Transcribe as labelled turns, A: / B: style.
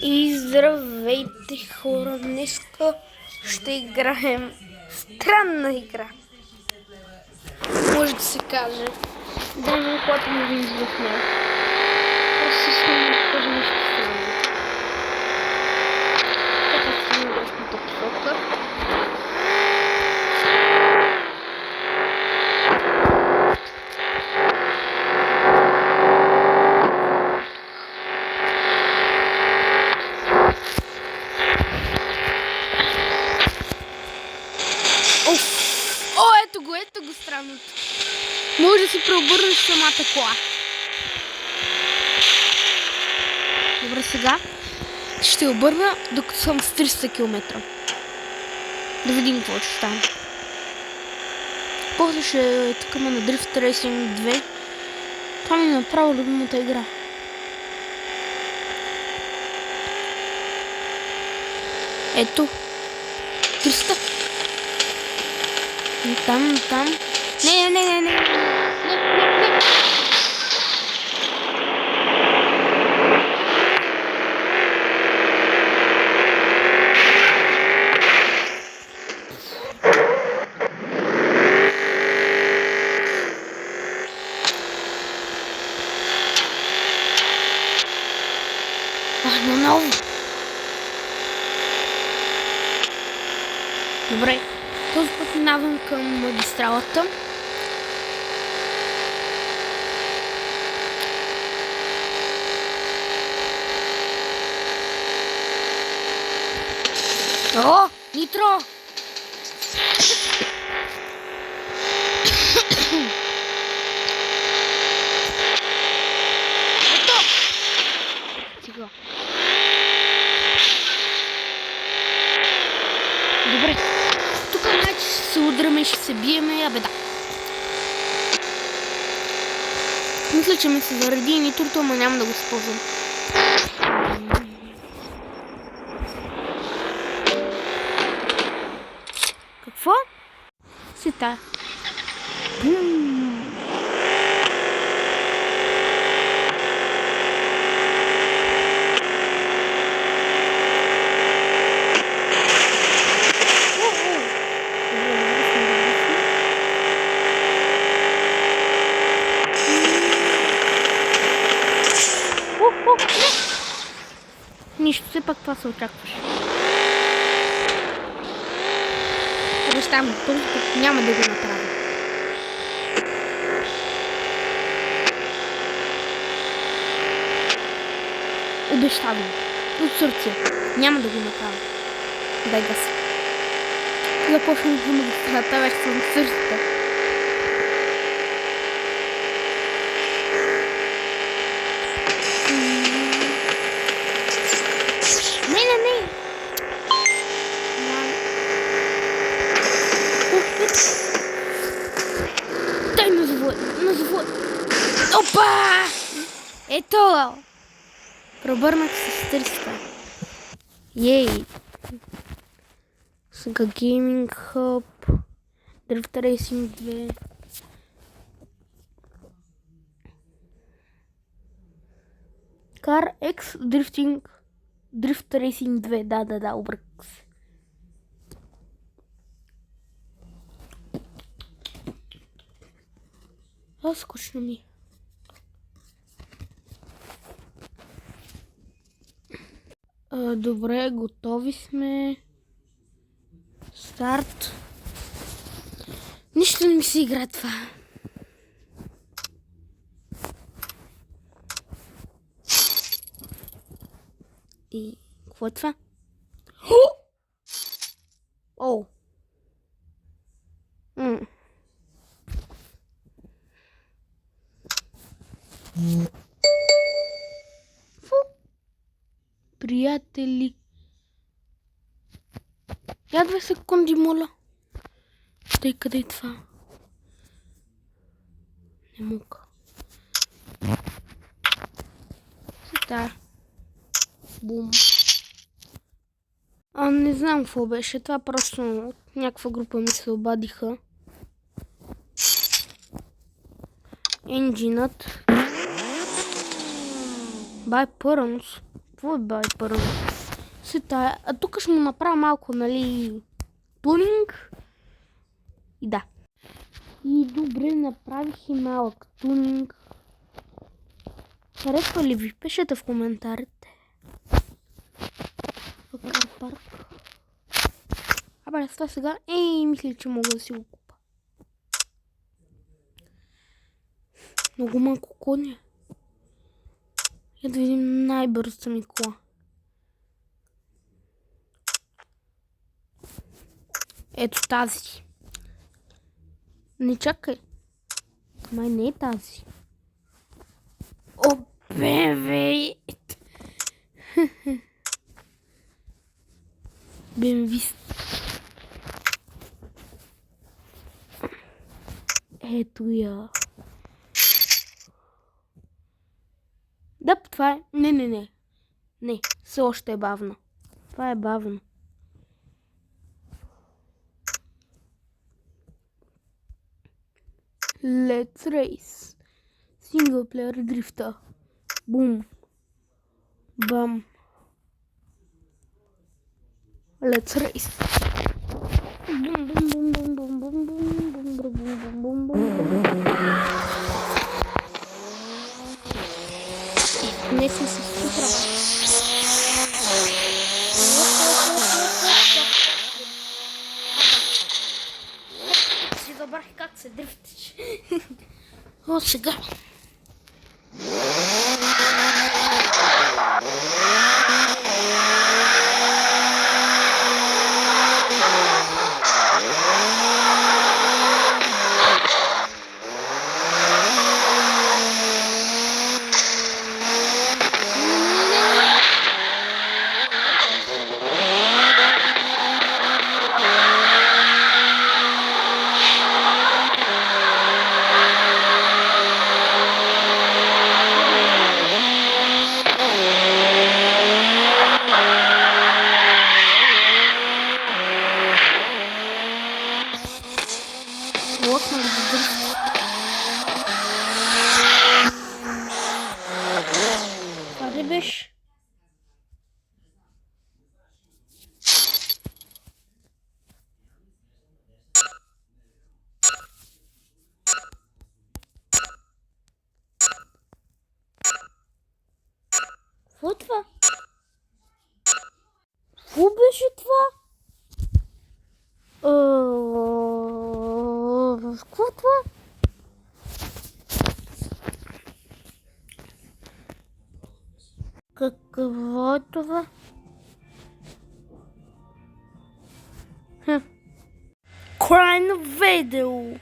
A: И здравейте, хора! Днеска ще играем странна игра. Може да се каже. Даже когато не ви излъхне. Просто искам да кажа нещо странно. Така се на грешната посока. Ето го странното. Може да си преобърнеш самата кола. Добре, сега ще обърна докато съм с 300 км. Да видим какво ще стане. После ще тъкаме на Drift Racing 2. Това ми е направо любимата игра. Ето. 300. Там. Не. Наново. Добре. Този път минавам към магистралата. О, нитро! Ето! Сега. Добре. Тук значи ще се удряме и ще се биеме, абе да. Мисля, че ми се заради и нитрото, ама няма да го използвам. Какво? Сета. Нищо, все пак това се очакваш. Обещавам, този път няма да го направя. Обещавам. От сърце. Няма да го направя. Дай газ. Започвам да магистрата, вече съм сърцата. Не. Дай на завод. Опа! Ето! Пробърнах се с 300. Ей! Сега Gaming Hub, Drift Racing 2. Car X Drift Racing 2. Да, обрък се. Скучно ми. Добре, готови сме. Старт. Нищо не ми се игра това. И какво е това? О! Приятели. Я 2 секунди, моля. Тъй къде е това? Не мога. Сета. Бум. Не знам какво беше. Това просто от някаква група ми се обадиха. Енджинът. Бай Пърнс. Какво е бай първо? Сета, а тук ще му направя малко, нали, тунинг. И да. И добре, направих и малък тунинг. Харесва ли ви? Пишете в коментарите. Кар парк. Абе, това сега... мисля, че мога да си го купа. Много малко коня. Я да видим най-бързата ми кола. Ето тази. Не чакай. Май не е тази. О, бе! Бенвист. Ето я. Да, това е. Не. Не, все още е бавно. Това е бавно. Let's race. Single player дрифта. Бум. Бам. Let's race. Бум, бум, бум, бум, бум, бум, бум, бум, бум, бум, бум, бум. Не съм се сутрава. Си забрах как се дрифтиш. О, сега. Лоснали да дрифт. Това ли беше? Какво е това? Какво беше това? Какво е това? Какво е това? Край на видео!